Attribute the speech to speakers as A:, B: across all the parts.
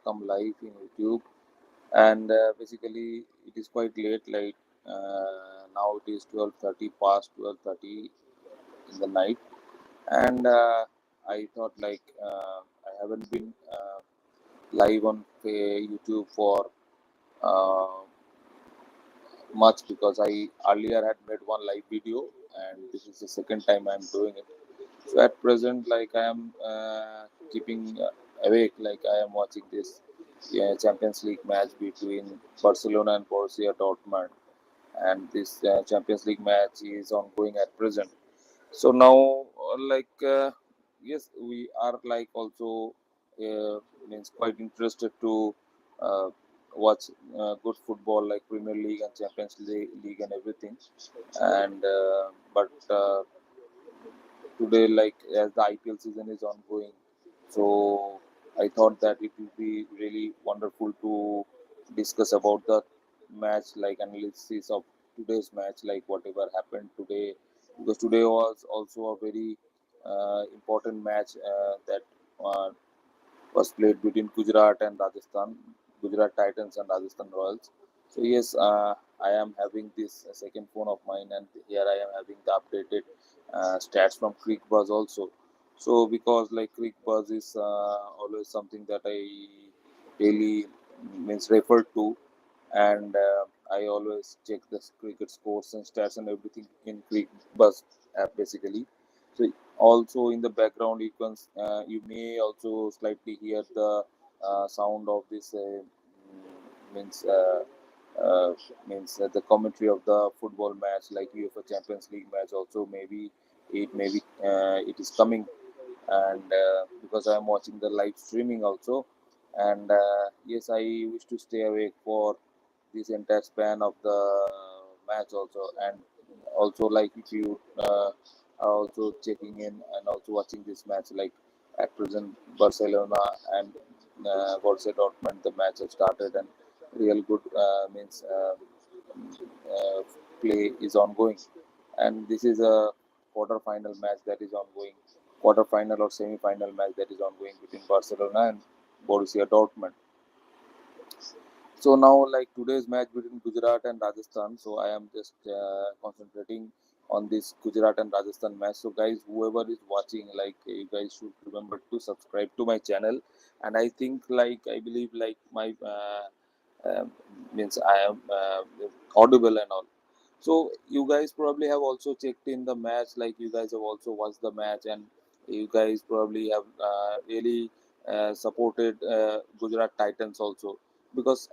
A: come live in YouTube. And basically, it is quite late. Like now, it is 12:30 past 12:30 in the night, and I thought like I haven't been live on YouTube for uh, much because I earlier had made one live video, and this is the second time I'm doing it. So at present, like I am keeping awake, like I am watching this Champions League match between Barcelona and Borussia Dortmund, and this Champions League match is ongoing at present. So now, yes, we are like also means quite interested to uh, watch good football like Premier League and Champions League and everything. And but today, like as the IPL season is ongoing, so I thought that it would be really wonderful to discuss about the match, like analysis of today's match, like whatever happened today, because today was also a very important match that uh, was played between Gujarat and Rajasthan, Gujarat Titans and Rajasthan Royals. So yes, I am having this second phone of mine, and here I am having the updated stats from Creek Buzz also. So because like Creek Buzz is always something that I really means refer to, and I always check the cricket scores and stats and everything in Creek Buzz app basically. So also in the background you may also slightly hear the sound of this means the commentary of the football match like UEFA Champions League match also maybe it is coming, and because I am watching the live streaming also, and yes, I wish to stay awake for this entire span of the match also, and also like if you are also checking in and also watching this match like at present Barcelona and Borussia Dortmund, the match has started and real good uh, play is ongoing, and this is a quarter final match that is ongoing, quarter final or semi final match that is ongoing between Barcelona and Borussia Dortmund. So now, like today's match between Gujarat and Rajasthan, so I am just concentrating on this Gujarat and Rajasthan match. So guys, whoever is watching, like you guys should remember to subscribe to my channel. And I think, like I believe, like my means I am audible and all. So you guys probably have also checked in the match, like you guys have also watched the match, and you guys probably have really supported Gujarat Titans also, because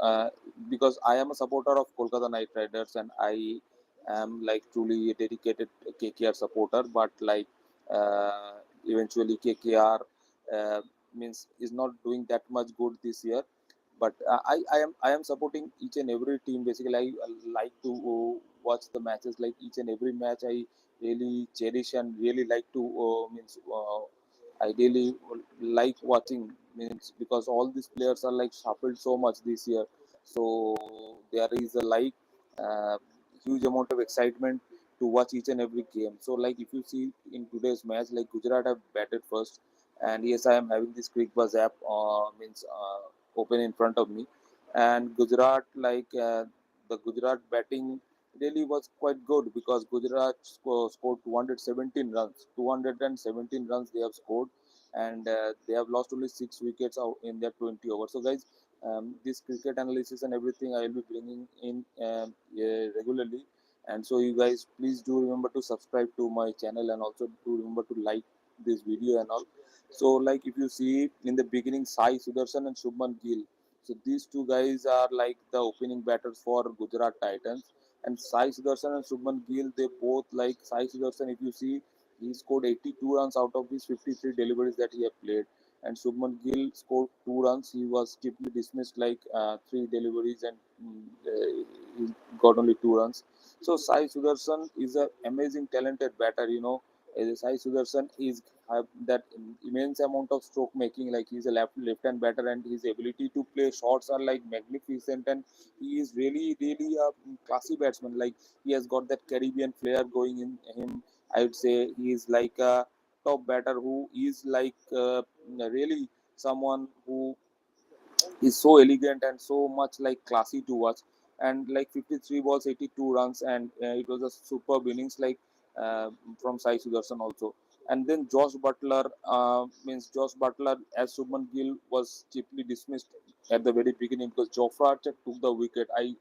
A: because I am a supporter of Kolkata Knight Riders, and I am like truly a dedicated KKR supporter. But like uh, eventually KKR uh, means is not doing that much good this year. But I am supporting each and every team. Basically, I like to watch the matches. Like each and every match, I really cherish and really like to I really like watching, means because all these players are like shuffled so much this year. So there is a like uh, huge amount of excitement to watch each and every game. So like if you see in today's match, like Gujarat have batted first, and yes, I am having this Quick Buzz app means open in front of me, and Gujarat the Gujarat batting really was quite good because Gujarat scored 217 runs. 217 runs they have scored, and they have lost only 6 wickets out in their 20 overs. So, guys, this cricket analysis and everything I will be bringing in regularly. And so, you guys, please do remember to subscribe to my channel and also do remember to like this video and all. So, like if you see in the beginning, Sai Sudarshan and Shubman Gill. So these two guys are like the opening batters for Gujarat Titans. And Sai Sudarshan and Shubman Gill, they both like Sai Sudarshan. If you see, he scored 82 runs out of his 53 deliveries that he have played. And Shubman Gill scored 2 runs. He was cheaply dismissed like 3 deliveries, and he got only 2 runs. So Sai Sudarshan is an amazing, talented batter. Sai Sudarshan is have that immense amount of stroke making. Like he's a left hand batter, and his ability to play shots are like magnificent. And he is really a classy batsman. Like he has got that Caribbean flair going in him. I would say he is like a top batter who is like really someone who is so elegant and so much like classy to watch. And like 53 balls, 82 runs, and it was a superb innings like uh, from Sai Sudarshan also. And then Josh Butler, means Josh Butler as Shubman Gill was cheaply dismissed at the very beginning because Jofra Archer took the wicket. I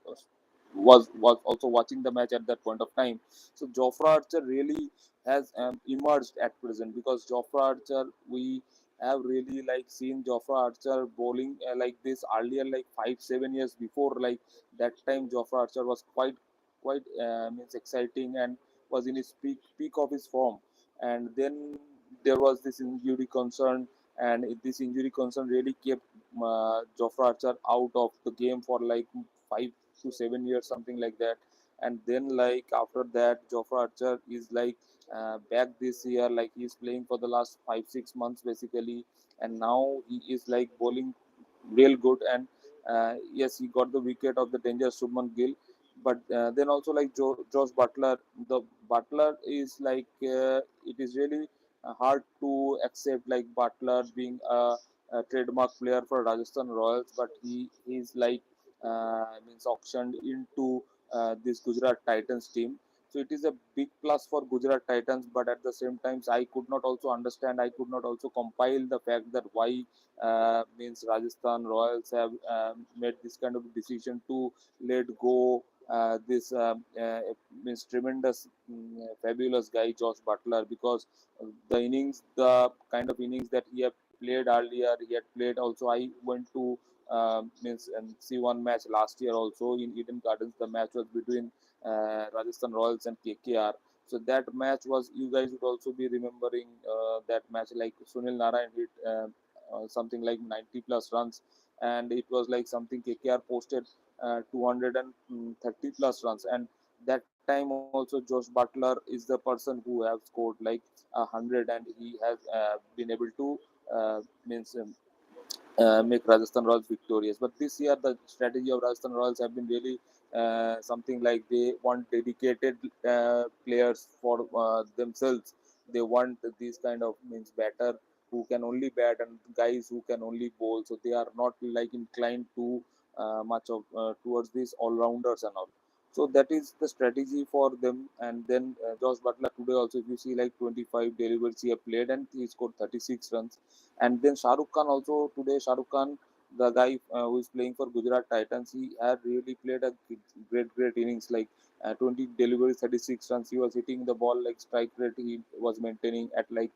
A: was also watching the match at that point of time. So Jofra Archer really has emerged at present, because Jofra Archer, we have really like seen Jofra Archer bowling like this earlier, like 5 7 years before. Like that time, Jofra Archer was quite means exciting and was in his peak of his form. And then there was this injury concern, and this injury concern really kept Jofra Archer out of the game for like 5 to 7 years, something like that. And then like after that, Jofra Archer is like back this year, like he's playing for the last 5 6 months basically, and now he is like bowling real good. And yes, he got the wicket of the dangerous Shubman Gill. But then also like Josh Butler, the Butler is like it is really hard to accept like Butler being a trademark player for Rajasthan Royals, but he is like means auctioned into this Gujarat Titans team. So it is a big plus for Gujarat Titans, but at the same time, I could not also understand. I could not also compile the fact that why means Rajasthan Royals have made this kind of decision to let go this means tremendous, fabulous guy Josh Butler, because the innings, the kind of innings that he had played earlier, he had played also. I went to means and see one match last year also in Eden Gardens. The match was between Rajasthan Royals and KKR. So that match was, you guys would also be remembering that match. Like Sunil Narayan hit something like 90 plus runs, and it was like something KKR posted 230 plus runs. And that time also Josh Butler is the person who have scored like 100, and he has been able to means make Rajasthan Royals victorious. But this year, the strategy of Rajasthan Royals have been really something like they want dedicated players for themselves. They want these kind of means batter who can only bat and guys who can only bowl. So they are not like inclined to much of towards these all rounders and all. So that is the strategy for them. And then Josh Butler today also, if you see like 25 deliveries he have played and he scored 36 runs. And then Shah Rukh Khan also today, Shah Rukh Khan, the guy who is playing for Gujarat Titans, he had really played a great innings, like 20 deliveries, 36 runs. He was hitting the ball like strike rate. He was maintaining at like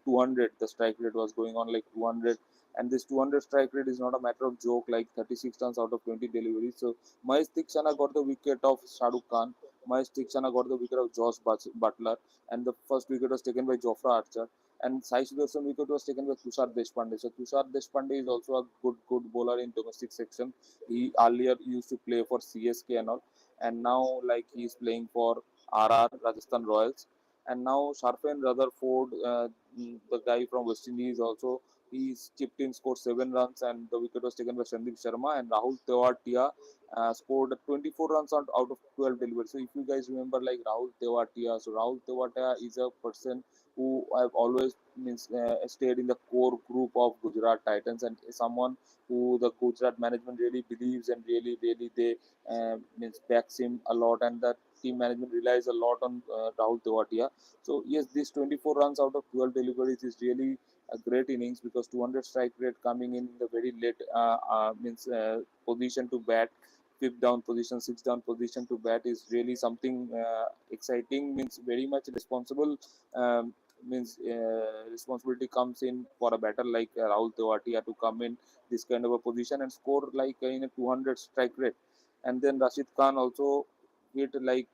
A: 200. The strike rate was going on like 200. And this 200 strike rate is not a matter of joke, like 36 runs out of 20 deliveries. So Mahesh Theekshana got the wicket of Shah Rukh Khan. Mahesh Theekshana got the wicket of Josh Butler. And the first wicket was taken by Jofra Archer, and Sai Sudarshan wicket was taken by Tushar Deshpande. So Tushar Deshpande is also a good bowler in domestic section. He earlier used to play for CSK and all, and now like he is playing for RR Rajasthan Royals. And now Sharpen Rutherford, the guy from West Indies, also he's chipped in, scored 7 runs, and the wicket was taken by Sandeep Sharma. And Rahul Tewatia scored 24 runs out of 12 delivered. So if you guys remember, like Rahul Tewatia, so Rahul Tewatia is a person who have always means stayed in the core group of Gujarat Titans, and someone who the Gujarat management really believes and really they means backs him a lot, and the team management relies a lot on Rahul Tewatia. So yes, this 24 runs out of 12 deliveries is really a great innings, because 200 strike rate coming in the very late means position to bat, fifth down position, sixth down position to bat is really something exciting. Means very much responsible. Means responsibility comes in for a batter like Rahul Tewatia to come in this kind of a position and score like in a 200 strike rate. And then Rashid Khan also hit like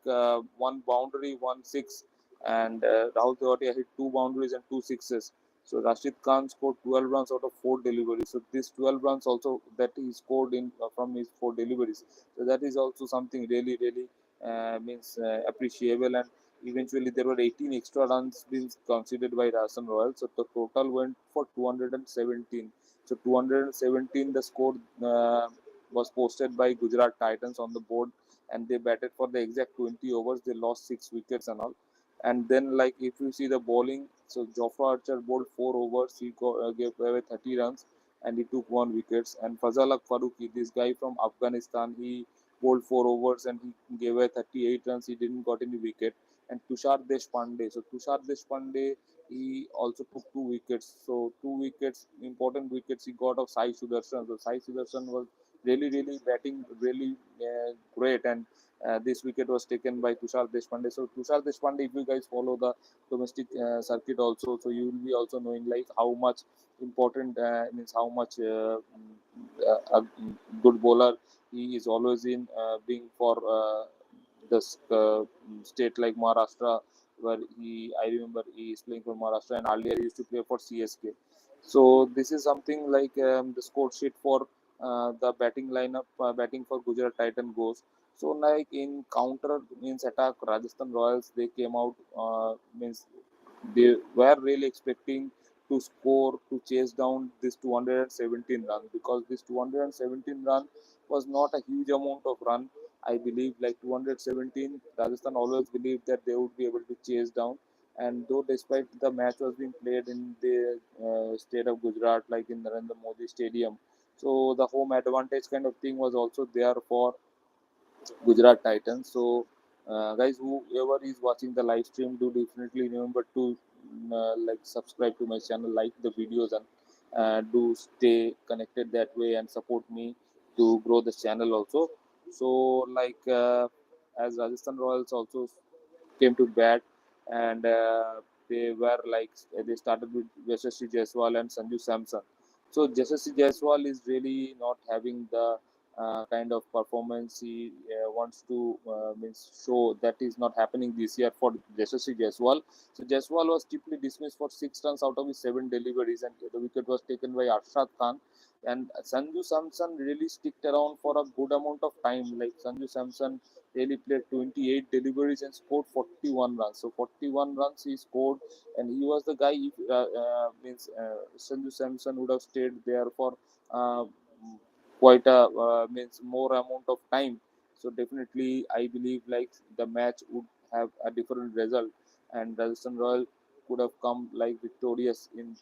A: one boundary, one six, and Rahul Tewatia hit two boundaries and two sixes. So Rashid Khan scored 12 runs out of four deliveries. So this 12 runs also that he scored in from his four deliveries. So that is also something really means appreciable. And eventually there were 18 extra runs being considered by Rajasthan Royals. So the total went for 217. So 217 the score was posted by Gujarat Titans on the board, and they batted for the exact 20 overs. They lost 6 wickets and all. And then like if you see the bowling, so Jofra Archer bowled 4 overs. He gave away 30 runs. and he took 1 wicket. And Fazal Haq Farooqi, this guy from Afghanistan, he bowled 4 overs and he gave away 38 runs. He didn't got any wicket. And Tushar Deshpande. So Tushar Deshpande, he also took 2 wickets. So 2 wickets, important wickets he got of Sai Sudarshan. So Sai Sudarshan was really batting really great, and this wicket was taken by Tushar Deshpande. So Tushar Deshpande, if you guys follow the domestic circuit also, so you will be also knowing like how much important means how much a good bowler he is always in being for this state like Maharashtra, where I remember he is playing for Maharashtra, and earlier he used to play for CSK. So this is something like the score sheet for the batting lineup, batting for Gujarat Titan goes. So like in counter means attack, Rajasthan Royals, they came out means they were really expecting to score to chase down this 217 run, because this 217 run was not a huge amount of run. I believe like 217, Rajasthan always believed that they would be able to chase down. And though despite the match was being played in the state of Gujarat, like in Narendra Modi Stadium, so the home advantage kind of thing was also there for Gujarat Titans. So, guys, whoever is watching the live stream, do definitely remember to like subscribe to my channel, like the videos, and do stay connected that way and support me to grow the channel also. So, like as Rajasthan Royals also came to bat, and they were like they started with Yashasvi Jaiswal and Sanju Samson. So Yashasvi Jaiswal is really not having the kind of performance he wants to means show. That is not happening this year for Yashasvi Jaiswal. So Jaiswal was cheaply dismissed for 6 runs out of his 7 deliveries, and the wicket was taken by Arshad Khan. And Sanju Samson really sticked around for a good amount of time. Like Sanju Samson really played 28 deliveries and scored 41 runs. So 41 runs he scored, and he was the guy. If means Sanju Samson would have stayed there for uh, quite a means more amount of time. So definitely, I believe like the match would have a different result, and Rajasthan Royal could have come like victorious in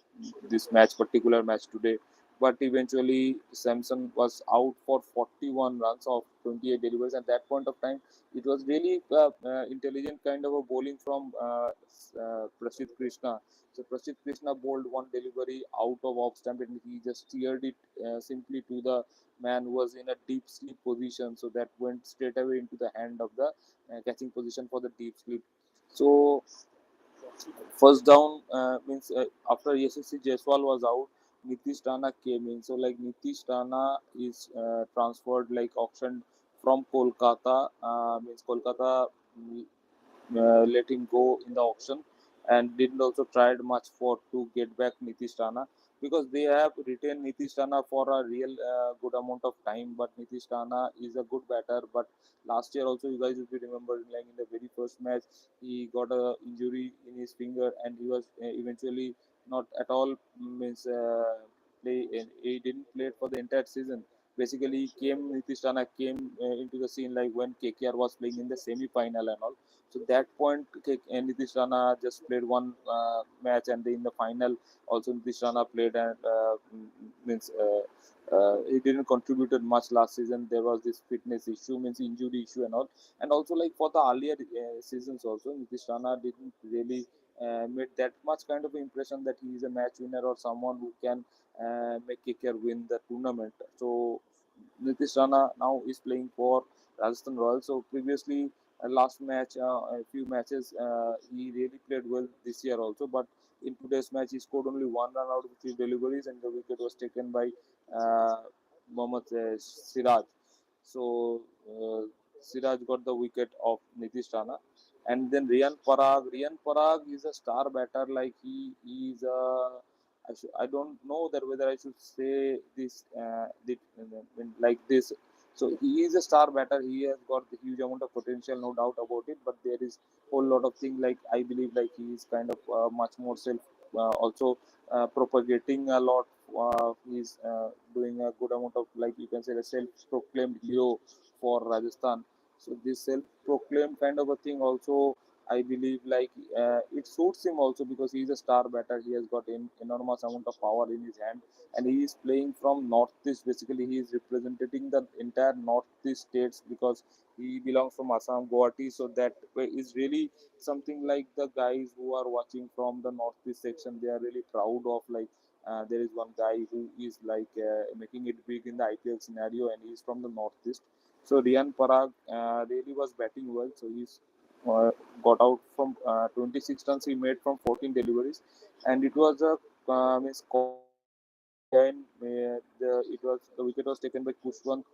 A: this match, particular match today. But eventually, Samson was out for 41 runs of 28 deliveries. At that point of time, it was really intelligent kind of a bowling from Prasidh Krishna. So Prasidh Krishna bowled one delivery out of off stump, and he just steered it simply to the man who was in a deep sleep position. So that went straight away into the hand of the catching position for the deep sleep. So first down means after Yashasvi Jaiswal was out, Nitish Rana came in. So like Nitish Rana is transferred like auctioned from Kolkata. Means Kolkata let him go in the auction, and didn't also tried much for to get back Nitish Rana, because they have retained Nitish Rana for a real good amount of time. But Nitish Rana is a good batter. But last year also, you guys will be remembered like in the very first match, he got a injury in his finger, and he was eventually not at all means play. He didn't play for the entire season. Basically, Nitish Rana came into the scene like when KKR was playing in the semi-final and all. So that point, Nitish Rana just played one match, and in the final also Nitish Rana played, and means he didn't contributed much last season. There was this fitness issue, means injury issue and all, and also like for the earlier seasons also, Nitish Rana didn't really made that much kind of impression that he is a match winner or someone who can make KKR win the tournament. So Nitish Rana now is playing for Rajasthan Royals. So previously, last match, a few matches, he really played well this year also. But in today's match, he scored only 1 run out of 3 deliveries, and the wicket was taken by uh, Mohammad Siraj. So Siraj got the wicket of Nitish Rana. And then Riyan Parag is a star batter. Like he is a I don't know that whether I should say like this. So he is a star batter. He has got the huge amount of potential, no doubt about it. But there is whole lot of things like I believe like he is kind of much more self also propagating a lot. He's doing a good amount of like you can say the self-proclaimed hero for Rajasthan. So this self-proclaimed kind of a thing also I believe like it suits him also because he's a star batter. He has got enormous amount of power in his hand, and he is playing from northeast. Basically, he is representing the entire northeast states because he belongs from Assam, Guwahati. So that way is really something like the guys who are watching from the northeast section. They are really proud of like. There is one guy who is like making it big in the IPL scenario, and he's from the northeast. So Riyan Parag really was batting well. So he's uh, got out from 26 runs he made from 14 deliveries, and it was a means caught behind. The wicket was taken by Kushwant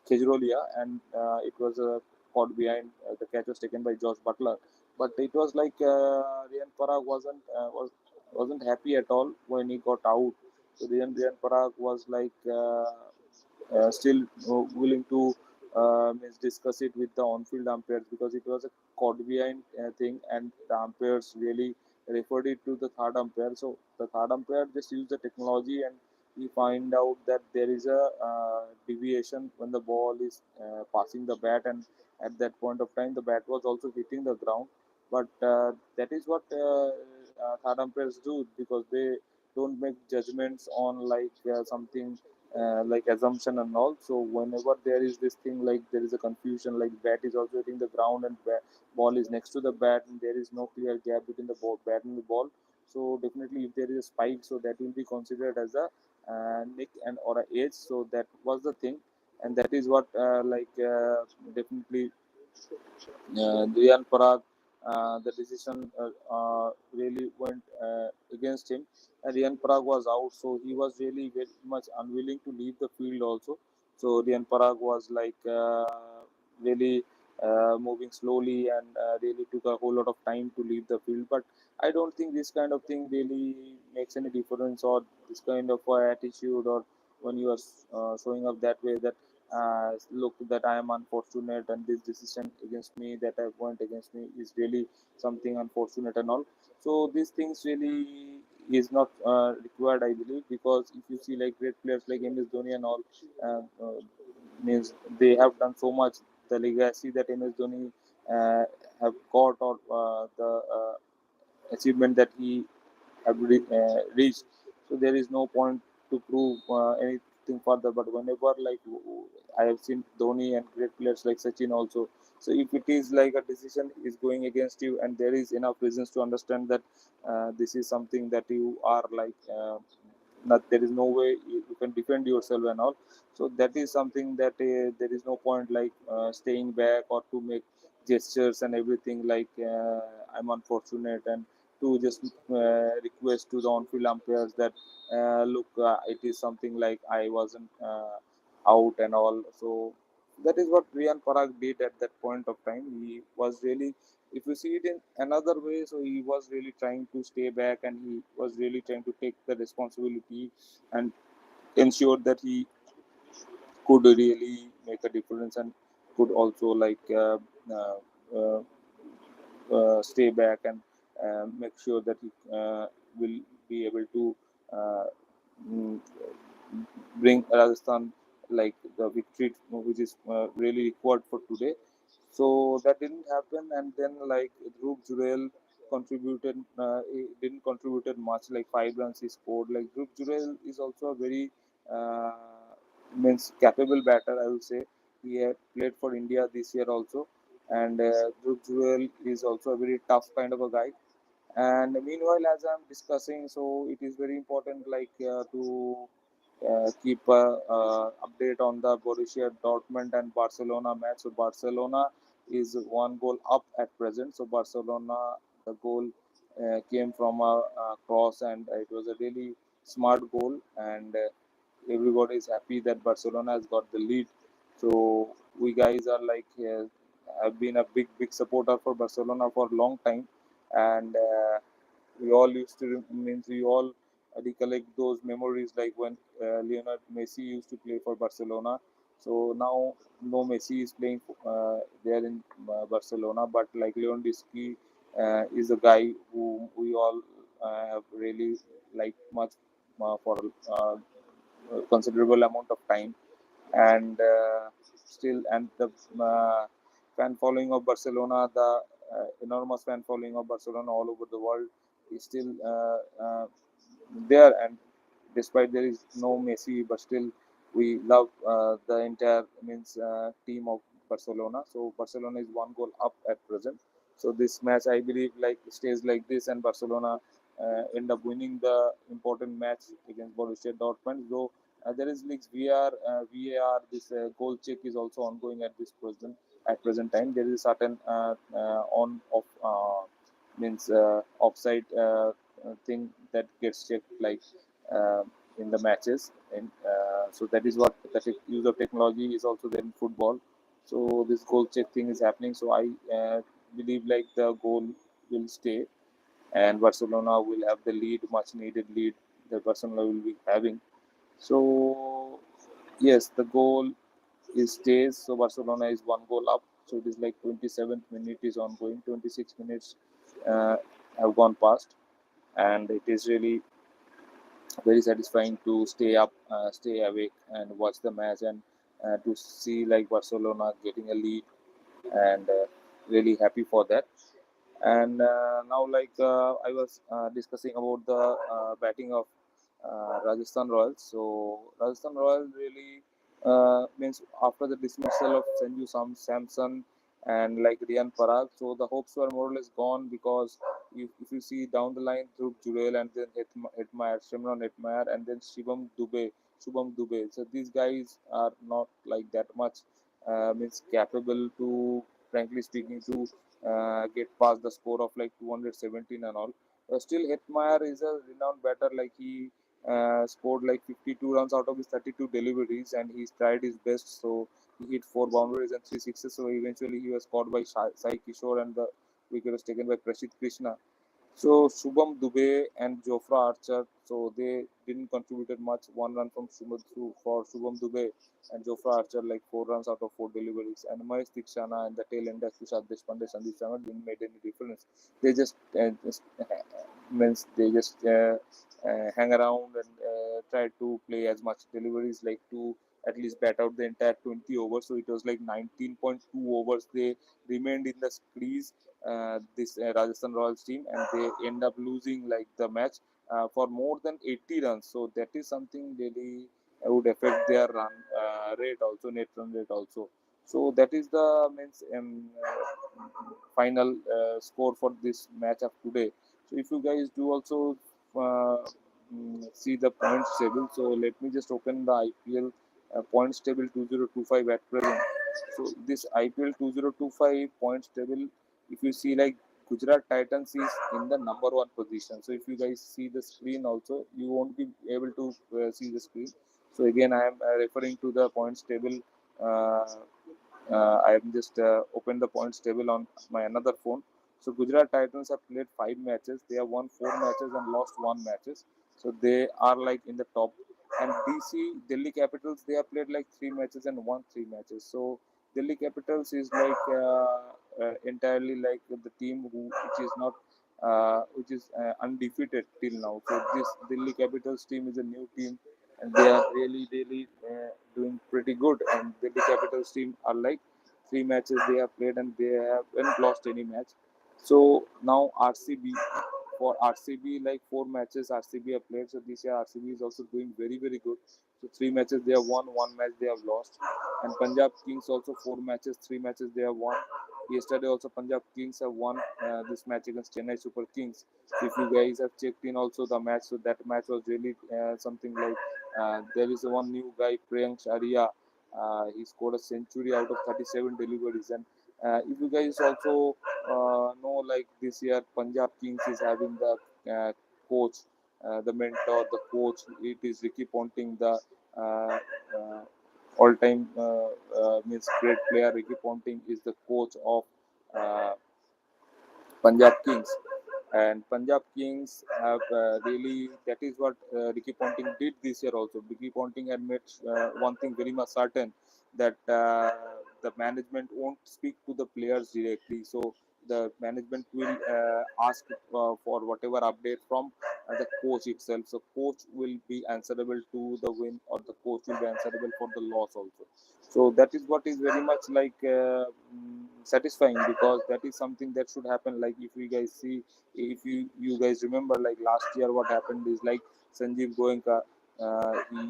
A: Khejrolia, and it was caught behind. The catch was taken by Josh Butler, but it was like Riyan Parag wasn't happy at all when he got out. So Riyan Parag was like. Still willing to means discuss it with the on-field umpires because it was a caught behind thing, and the umpires really referred it to the third umpire. So the third umpire just used the technology, and he find out that there is a deviation when the ball is passing the bat, and at that point of time the bat was also hitting the ground. But that is what third umpires do because they don't make judgments on like something like assumption and all. So whenever there is this thing like there is a confusion, like bat is also hitting the ground and ball is next to the bat, and there is no clear gap between the bat and the ball. So definitely, if there is a spike, so that will be considered as a nick and or a edge. So that was the thing, and that is what definitely Dian Parag, the decision really went against him. And Riyan Parag was out, so he was really very much unwilling to leave the field also. So Riyan Parag was like really moving slowly and really took a whole lot of time to leave the field. But I don't think this kind of thing really makes any difference, or this kind of attitude, or when you are showing up that way that look that I am unfortunate and this decision against me that I went against me is really something unfortunate and all. So these things really is not required, I believe, because if you see like great players like MS Dhoni and all, uh, uh, means they have done so much. The legacy that MS Dhoni have got, or the achievement that he have reached. So there is no point to prove anything further. But whenever like I have seen Dhoni and great players like Sachin also. So if it is like a decision is going against you, and there is enough reasons to understand that this is something that you are like. Not, there is no way you can defend yourself and all. So that is something that there is no point like staying back or to make gestures and everything like I'm unfortunate, and to just request to the on-field umpires that look, it is something like I wasn't out and all. So that is what Riyan Parag did at that point of time. He was really, if you see it in another way, so he was really trying to stay back, and he was really trying to take the responsibility and ensure that he could really make a difference and could also like uh, stay back and make sure that he will be able to uh, mm, bring Rajasthan like the victory which is really required for today. So that didn't happen, and then like Dhruv Jurel contributed, he didn't contributed much, like 5 runs he scored. Like Dhruv Jurel is also a very uh, means capable batter, I would say. He had played for India this year also, and Dhruv Jurel is also a very tough kind of a guy. And meanwhile, as I'm discussing, so it is very important like to keep update on the Borussia Dortmund and Barcelona match. So Barcelona is one goal up at present. So Barcelona, the goal came from a cross, and it was a really smart goal, and everybody is happy that Barcelona has got the lead. So we guys are like have been a big supporter for Barcelona for a long time, and we all used to means we all recollect those memories like when Lionel Messi used to play for Barcelona. So now no Messi is playing there in Barcelona, but like Lewandowski is a guy who we all have really liked much for a considerable amount of time, and still and the fan following of Barcelona, the enormous fan following of Barcelona all over the world is still there, and despite there is no Messi, but still we love the entire team of Barcelona. So Barcelona is one goal up at present. So this match, I believe, like stays like this, and Barcelona end up winning the important match against Borussia Dortmund. Though there is leaks VAR. This goal check is also ongoing at this present time. There is certain on off offside thing that gets checked like uh, in the matches, and so that is what the use of technology is also there in football. So this goal check thing is happening. So I believe like the goal will stay, and Barcelona will have the lead, much needed lead that Barcelona will be having. So yes, the goal is stays. So Barcelona is one goal up. So it is like 27th minute is ongoing. 26 minutes uh, have gone past, and it is really very satisfying to stay up, stay awake, and watch the match, and to see like Barcelona getting a lead, and really happy for that. And now, like I was discussing about the batting of Rajasthan Royals. So Rajasthan Royals really means after the dismissal of Samson and like Riyan Parag, so the hopes were more or less gone, because if you see down the line through Jurel and then Hetmeyer, Shimron Hetmeyer, and then Shubham Dubey. So these guys are not like that much capable to, frankly speaking, to get past the score of like 217 and all. Still, Hetmeyer is a renowned batter. Like he scored like 52 runs out of his 32 deliveries, and he tried his best. So he hit 4 boundaries and 3 sixes. So eventually, he was caught by Sai Kishore, and the wicket was taken by Prashit Krishna. So Shubham Dubey and Jofra Archer, so they didn't contribute much. 1 run from for Shubham Dubey, and Jofra Archer like 4 runs out of 4 deliveries. And Mahesh Dikshana and the tail enders Tushar Deshpande, Sandeep Sharma didn't make any difference. They just means they just hang around and try to play as much deliveries, like to at least bat out the entire 20 overs. So it was like 19.2 overs they remained in the crease, this Rajasthan Royals team, and they end up losing like the match for more than 80 runs. So that is something really would affect their run rate also, net run rate also. So that is the final score for this match of today. So if you guys do also uh, see the points table, so let me just open the IPL points table 2025 at present. So this IPL 2025 points table, if you see like Gujarat Titans is in the number one position. So if you guys see the screen also, you won't be able to see the screen. So again, I am referring to the points table. Uh, I am just opened the points table on my another phone. So Gujarat Titans have played 5 matches. They have won 4 matches and lost 1 matches. So they are like in the top. And DC Delhi Capitals, they have played like 3 matches and won 3 matches. So Delhi Capitals is like entirely like the team which is not which is undefeated till now. So this Delhi Capitals team is a new team, and they are really doing pretty good. And Delhi Capitals team are like 3 matches they have played, and they haven't lost any match. So now RCB, for RCB, like 4 matches RCB have played. So this year RCB is also doing very good. So 3 matches they have won, 1 match they have lost. And Punjab Kings also 4 matches, 3 matches they have won. Yesterday also Punjab Kings have won this match against Chennai Super Kings. So if you guys have checked in also the match, so that match was really something like there is one new guy, Priyank Sharia. He scored a century out of 37 deliveries. And if you guys also know, like this year Punjab Kings is having the coach, the mentor, the coach. It is Ricky Ponting, the uh, uh, all-time means great player. Ricky Ponting is the coach of uh, Punjab Kings, and Punjab Kings have really, that is what Ricky Ponting did this year also. Ricky Ponting had made one thing very much certain, that the management won't speak to the players directly. So the management will ask for whatever update from the coach itself. So coach will be answerable to the win, or the coach will be answerable for the loss also. So that is what is very much like satisfying, because that is something that should happen. Like if you guys see, if you guys remember, like last year what happened is like Sanjeev Goenka, he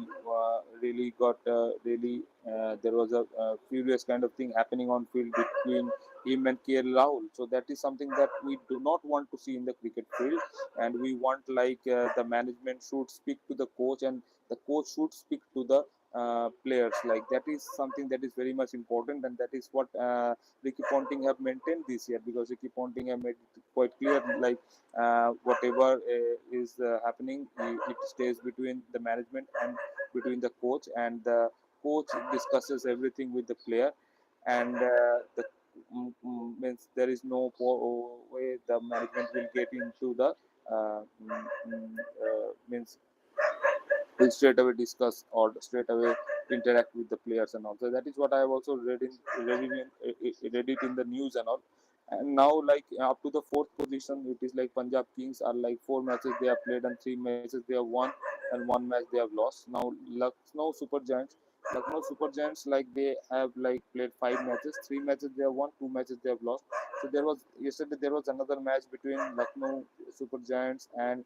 A: really got there was a furious kind of thing happening on field between him and KL Rahul. So that is something that we do not want to see in the cricket field, and we want like the management should speak to the coach, and the coach should speak to the players. Like that is something that is very much important, and that is what Ricky Ponting have maintained this year, because Ricky Ponting have made it quite clear, like whatever is happening, it stays between the management and between the coach, and the coach discusses everything with the player, and the means there is no way the management will get into the means will straight away discuss or straight away interact with the players and all. So that is what I have also read it in the news and all. And now, like up to the fourth position, it is like Punjab Kings are like 4 matches they have played and 3 matches they have won, and 1 match they have lost. Now Lucknow Super Giants, like they have like played 5 matches, 3 matches they have won, 2 matches they have lost. So there was yesterday there was another match between Lucknow Super Giants and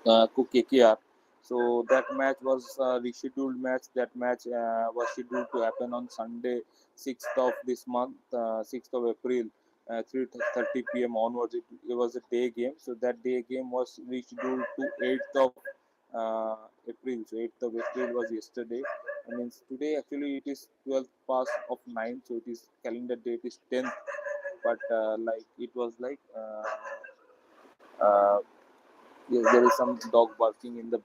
A: KKR. So that match was a rescheduled match. That match was scheduled to happen on Sunday, 6th of this month, 6th of April, 3:30 p.m. onwards. It was a day game. So that day game was rescheduled to 8th of April. So 8th of April was yesterday. I mean, today actually it is 12th past of 9. So it is calendar date is 10th. But like it was like uh, yes, there is some dog barking in the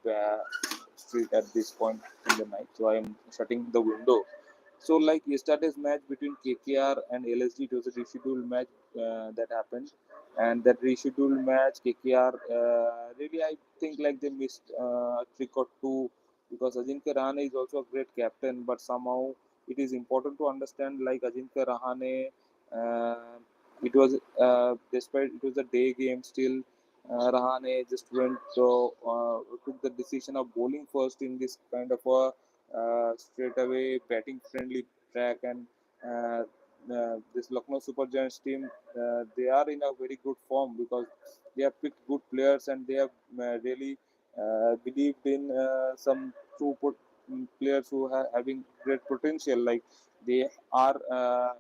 A: street at this point in the night, so I am shutting the window. So, like yesterday's match between KKR and LSG, it was a rescheduled match that happened, and that rescheduled match, KKR really, I think, like they missed a trick or two, because Ajinkya Rahane is also a great captain, but somehow it is important to understand, like Ajinkya Rahane, it was despite it was a day game, still Rahane just took the decision of bowling first in this kind of a straight away batting friendly track, and this Lucknow Super Giants team, they are in a very good form, because they have picked good players, and they have really believed in some players who are having great potential. Like they are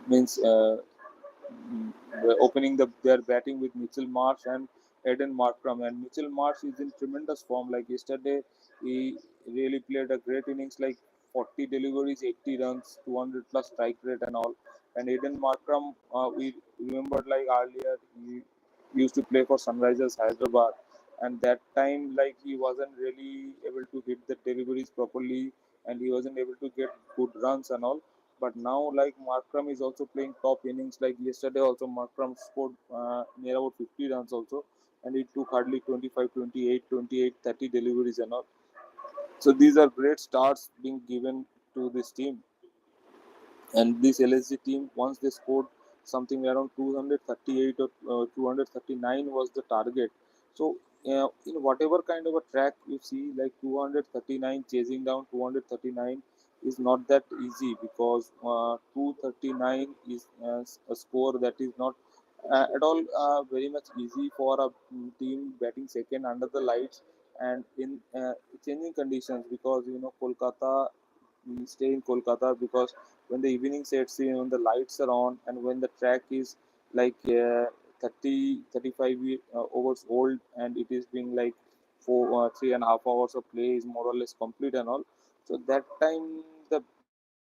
A: means opening their batting with Mitchell Marsh and Eden Markram. And Mitchell Marsh is in tremendous form. Like yesterday, he really played a great innings, like 40 deliveries, 80 runs, 200 plus strike rate and all. And Eden Markram, we remembered like earlier, he used to play for Sunrisers Hyderabad. And that time, like he wasn't really able to hit the deliveries properly, and he wasn't able to get good runs and all. But now, like Markram is also playing top innings. Like yesterday, also Markram scored near about 50 runs also, and it took hardly 25, 28, 28, 30 deliveries and all. So these are great starts being given to this team. And this LSG team, once they scored something around 238 or 239 was the target. So in whatever kind of a track you see, like 239 chasing down 239 is not that easy, because 239 is a score that is not at all very much easy for a team batting second under the lights and in changing conditions, because Kolkata, we stay in Kolkata, because when the evening sets in, when the lights are on, and when the track is like 30 35 hours old, and it is being like 3.5 hours of play is more or less complete and all. So that time the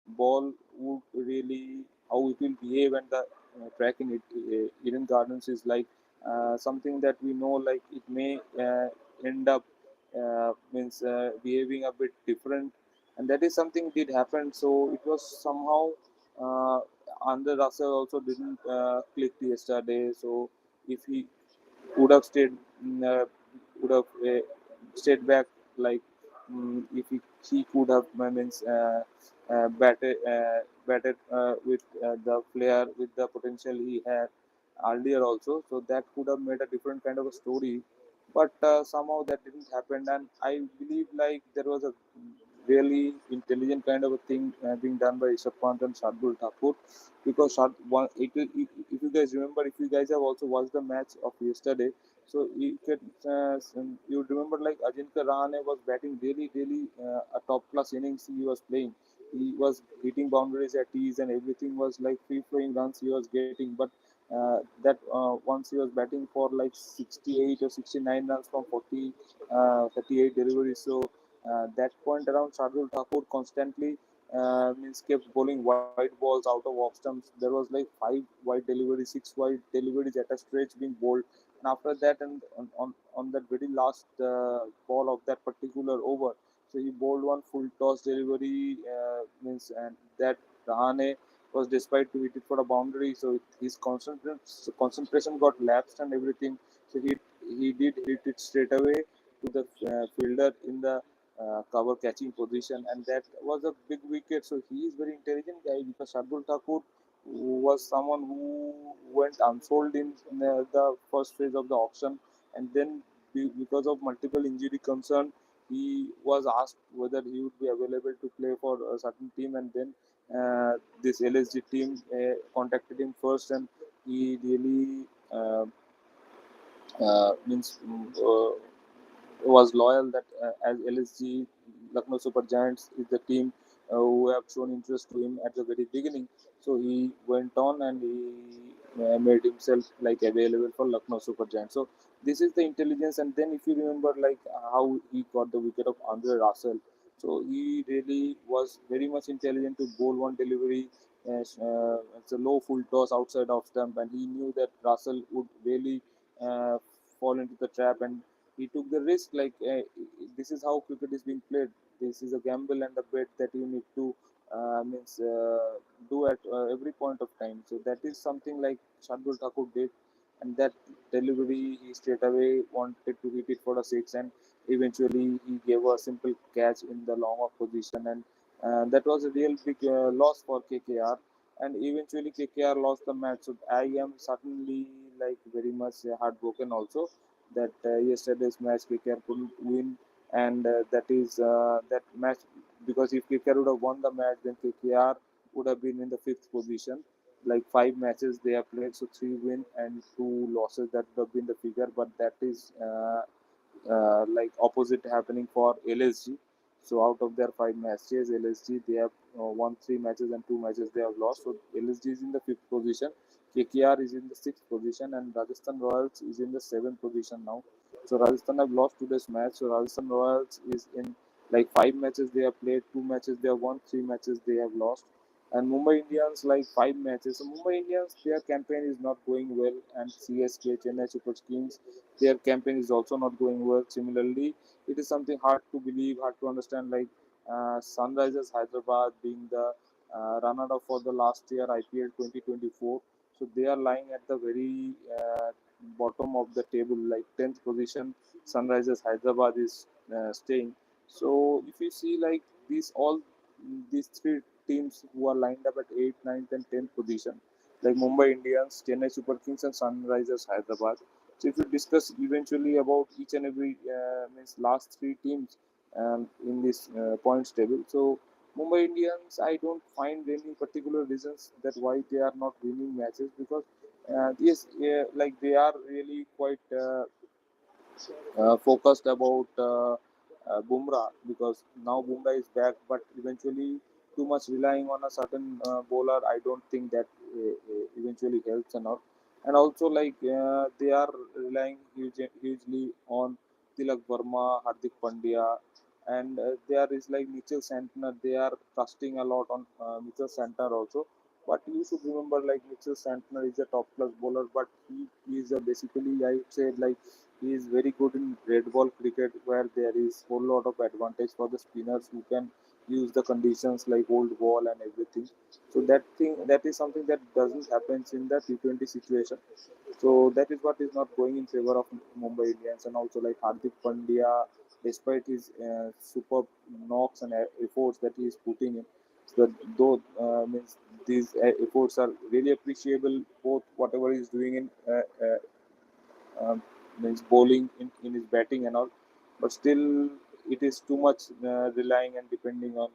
A: ball would really, how it will behave, and the track in Eden Gardens is like something that we know, like it may end up means behaving a bit different, and that is something did happen. So it was somehow uh, Andre Russell also didn't click yesterday. So if he would have stayed, would have stayed back, like he could have means batted with the player with the potential he had earlier also, so that could have made a different kind of a story. But somehow that didn't happen, and I believe like there was a really intelligent kind of a thing being done by Rishabh Pant and Shardul Thakur, because if you guys remember, if you guys have also watched the match of yesterday, so you remember like Ajinkya Rahane was batting really a top class innings he was playing. He was hitting boundaries at ease and everything was like free flowing runs he was getting. But that once he was batting for like 68 or 69 runs from 38 deliveries. So that point around, Shardul Thakur constantly means kept bowling wide balls out of off stumps. There was like 5 wide deliveries, 6 wide deliveries at a stretch being bowled, and after that, and on that very last ball of that particular over, so he bowled one full toss delivery means, and that Rahane was despite to hit it for a boundary, so his concentration got lapsed and everything. So he did hit it straight away to the fielder in the cover catching position, and that was a big wicket. So he is very intelligent guy, because Shardul Thakur was someone who went unsold in the first phase of the auction, and then because of multiple injury concern, he was asked whether he would be available to play for a certain team, and then this LSG team contacted him first, and he really was loyal that as LSG Lucknow Super Giants is the team who have shown interest to him at the very beginning. So he went on and he made himself like available for Lucknow Super Giants. So this is the intelligence. And then if you remember like how he got the wicket of Andre Russell, so he really was very much intelligent to bowl one delivery. It's a low full toss outside off stump, and he knew that Russell would really uh, fall into the trap, and he took the risk. Like this is how cricket is being played. This is a gamble and a bet that you need to means do at every point of time. So that is something like Shardul Thakur did, and that delivery he straight away wanted to hit it for a six, and eventually he gave a simple catch in the long off position, and that was a real big loss for KKR. And eventually KKR lost the match. So I am certainly like very much heartbroken also that yesterday's match KKR couldn't win, and that is that match, because if KKR would have won the match, then KKR would have been in the fifth position. Like 5 matches they have played, so 3 wins and 2 losses. That would have been the figure, but that is like opposite happening for LSG. So out of their 5 matches, LSG they have won 3 matches and 2 matches they have lost. So LSG is in the fifth position, KKR is in the sixth position, and Rajasthan Royals is in the seventh position now. So Rajasthan have lost today's match. So Rajasthan Royals is in like 5 matches they have played, 2 matches they have won, 3 matches they have lost. And Mumbai Indians like 5 matches. So Mumbai Indians their campaign is not going well, and CSK Chennai Super Kings their campaign is also not going well. Similarly, it is something hard to believe, hard to understand. Like Sunrisers Hyderabad being the runner-up for the last year IPL 2024, so they are lying at the very bottom of the table, like 10th position. Sunrisers Hyderabad is staying. So if you see like these three teams who are lined up at 8th, ninth, and 10th position, like Mumbai Indians, Chennai Super Kings, and Sunrisers Hyderabad. So if you discuss eventually about each and every means last three teams in this points table, so Mumbai Indians, I don't find any particular reasons that why they are not winning matches, because yes, like they are really quite focused about Bumrah, because now Bumrah is back, but eventually too much relying on a certain bowler, I don't think that eventually helps enough. And also like they are relying hugely on Tilak Verma, Hardik Pandya, and there is like Mitchell Santner. They are trusting a lot on Mitchell Santner also. But you should remember, like Mitchell Santner is a top class bowler, but he is basically, I would say, like he is very good in red ball cricket, where there is whole lot of advantage for the spinners who can use the conditions like old ball and everything. So that is something that doesn't happen in the T20 situation. So that is what is not going in favor of Mumbai Indians. And also like Hardik Pandya, despite his superb knocks and efforts that he is putting in. So that though means these efforts are really appreciable, both whatever he's doing in um, means bowling in his batting and all, but still it is too much relying and depending on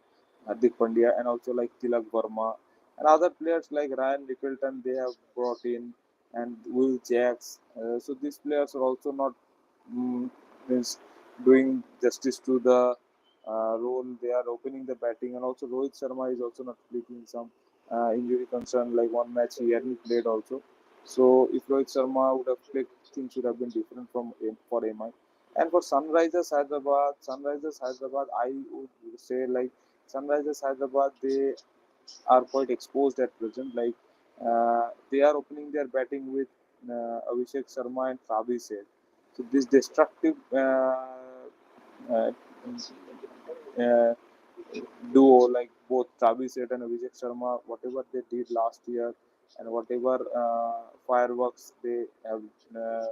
A: Hardik Pandya and also like Tilak Verma and other players like Ryan Nicholton they have brought in and Will Jacks. So these players are also not mm, means doing justice to the role. They are opening the batting and also Rohit Sharma is also not sleeping some injury concern like one match he hadn't played also. So if Rohit Sharma would have played, things would have been different from for MI. And for Sunrisers Hyderabad, I would say like Sunrisers Hyderabad, they are quite exposed at present. Like they are opening their batting with Abhishek Sharma and Travis Head. So this destructive uh, uh, duo like both Travis Head and Abhishek Sharma, whatever they did last year and whatever fireworks they have uh,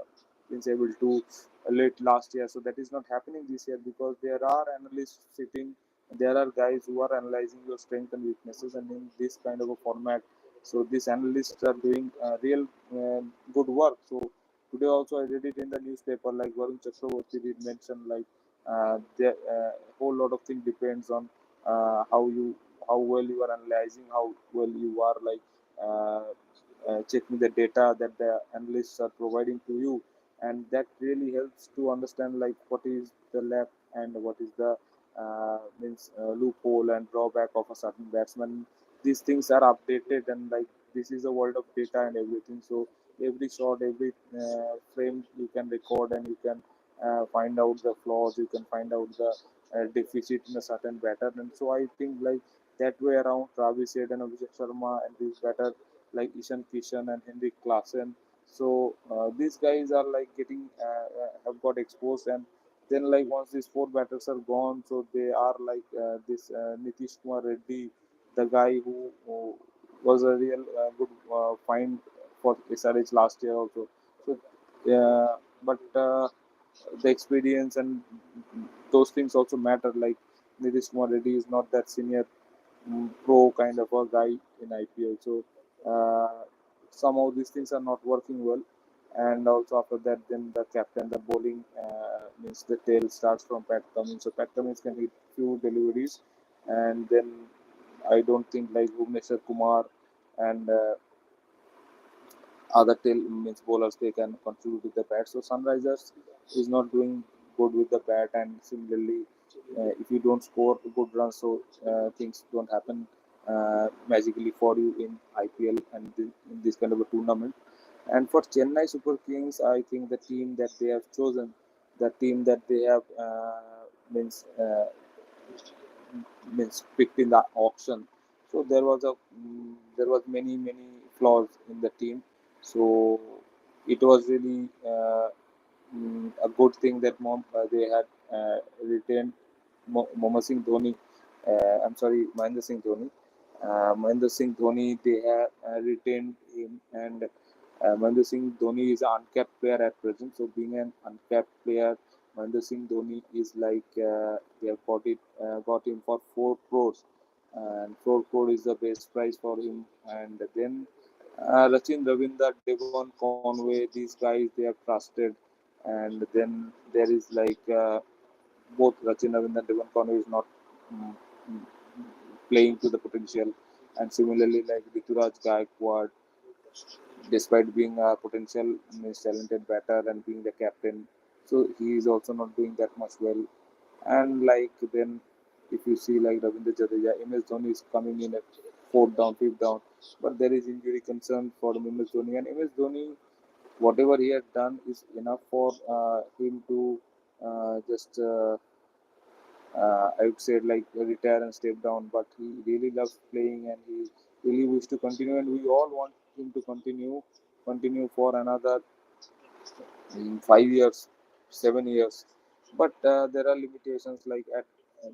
A: been able to late last year. So that is not happening this year because there are analysts sitting, there are guys who are analyzing your strengths and weaknesses, and in this kind of a format. So these analysts are doing real good work. So today also I read it in the newspaper like Varun Chakraborty did mention like the whole lot of things depends on how you how well you are analyzing, how well you are like checking the data that the analysts are providing to you, and that really helps to understand like what is the left and what is the means loophole and drawback of a certain batsman. These things are updated and like this is a world of data and everything. So every shot, every frame you can record and you can find out the flaws, you can find out the deficit in a certain batter. And so I think like that way around Travis Head and Abhishek Sharma and these batter like Ishan Kishan and Henrik Klaasen. So these guys are like getting have got exposed, and then like once these four batters are gone, so they are like this Nitish Kumar Reddy, the guy who was a real good find for SRH last year also. So but the experience and those things also matter. Like Nitish Kumar Reddy is not that senior pro kind of a guy in IPL. So somehow these things are not working well. And also after that, then the captain, the bowling means the tail starts from Pat Cummins. So Pat Cummins can hit few deliveries, and then I don't think like Bhuvneshwar Kumar and other tail means bowlers they can contribute with the bat. So Sunrisers is not doing good with the bat, and similarly, if you don't score good runs, so things don't happen magically for you in IPL and in this kind of a tournament. And for Chennai Super Kings, I think the team that they have chosen, the team that they have means picked in the auction. So there was many flaws in the team. So it was really a good thing that they had retained Mohammad Singh Dhoni. I'm sorry, Mahendra Singh Dhoni. Mahendra Singh Dhoni, they have retained him, and Mahendra Singh Dhoni is an uncapped player at present. So being an uncapped player, Mahendra Singh Dhoni is like they have got him for 4 crores, and 4 crore is the best price for him. And then Rachin Ravindra, Devon Conway, these guys they have trusted, and then there is like both Rachin Ravindra and Devon Conway is not mm, mm, playing to the potential, and similarly like Rituraj Gaikwad, despite being a potential talented batter and being the captain, so he is also not doing that much well. And like then, if you see like Ravindra Jadeja, MS Dhoni is coming in at fourth down, fifth down, but there is injury concern for MS Dhoni, and MS Dhoni, whatever he had done is enough for him to just I would say like retire and step down. But he really loves playing and he really wishes to continue, and we all want him to continue for another 5 years, 7 years. But there are limitations. Like at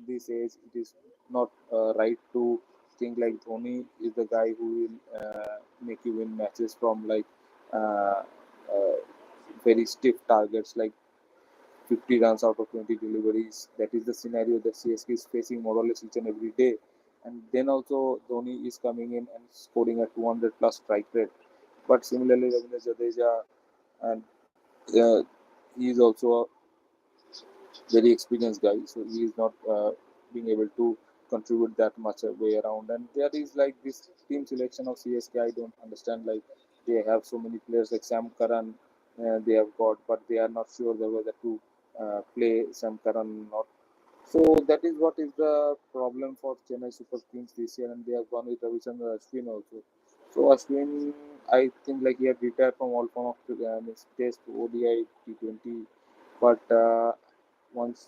A: this age, it is not right to think like Dhoni is the guy who will make you win matches from like uh, very stiff targets like 50 runs out of 20 deliveries. That is the scenario that CSK is facing more or less each and every day. And then also Dhoni is coming in and scoring a 200 plus strike rate. But similarly, Ravindra Jadeja, and he is also a very experienced guy, so he is not being able to contribute that much way around. And there is like this team selection of CSK. I don't understand. Like they have so many players like Sam Curran, they have got, but they are not sure whether to play Sam Curran or not. So that is what is the problem for Chennai Super Kings this year, and they have gone with Ravichandra Ashwin also. So Ashwin, I think like he had retired from all form of Test, ODI, T20, but once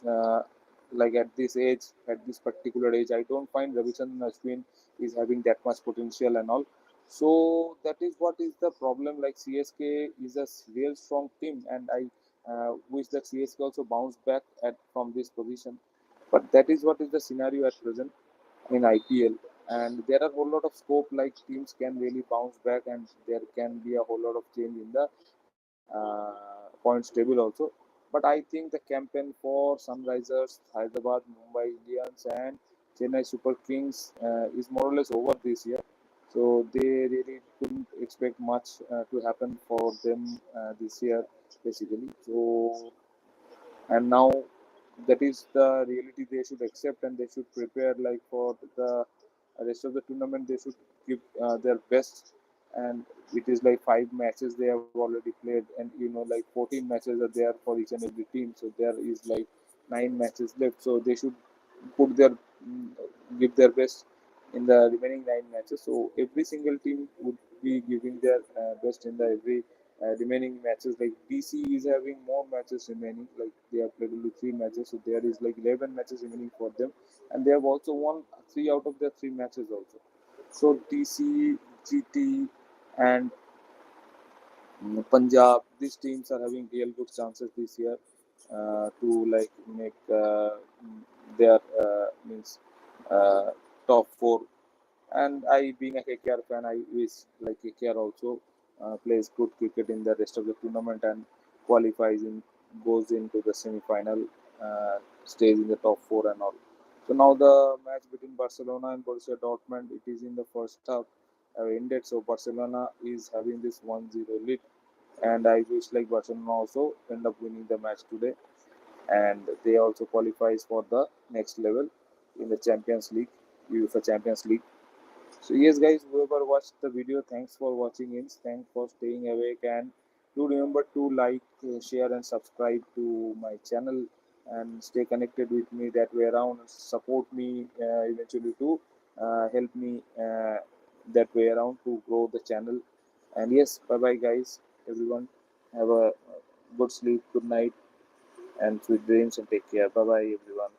A: like at this age, at this particular age, I don't find Ravichandran Ashwin is having that much potential and all. So that is what is the problem. Like CSK is a real strong team, and I wish that CSK also bounce back at from this position. But that is what is the scenario at present in IPL. And there are a whole lot of scope, like teams can really bounce back, and there can be a whole lot of change in the points table also. But I think the campaign for Sunrisers, Hyderabad, Mumbai Indians, and Chennai Super Kings is more or less over this year. So they really couldn't expect much to happen for them this year, basically. So and now that is the reality they should accept, and they should prepare like for the rest of the tournament. They should give their best, and it is like 5 matches they have already played, and like 14 matches are there for each and every team, so there is like 9 matches left, so they should put their give their best in the remaining 9 matches. So every single team would be giving their best in the every remaining matches. Like DC is having more matches remaining. Like they have played only 3 matches, so there is like 11 matches remaining for them, and they have also won 3 out of their 3 matches also. So DC, GT, and Punjab, these teams are having real good chances this year to like make their means uh, top four. And I, being a KKR fan, I wish like KKR also plays good cricket in the rest of the tournament and qualifies in, goes into the semi-final, stays in the top four and all. So now the match between Barcelona and Borussia Dortmund, it is in the first half ended. So Barcelona is having this 1-0 lead, and I wish like Barcelona also end up winning the match today, and they also qualifies for the next level in the Champions League, UEFA Champions League. So yes, guys, whoever watched the video, thanks for watching in. Thanks for staying awake, and do remember to like, share, and subscribe to my channel, and stay connected with me that way around. Support me eventually to help me that way around to grow the channel. And yes, bye bye, guys. Everyone, have a good sleep, good night, and sweet dreams, and take care. Bye bye, everyone.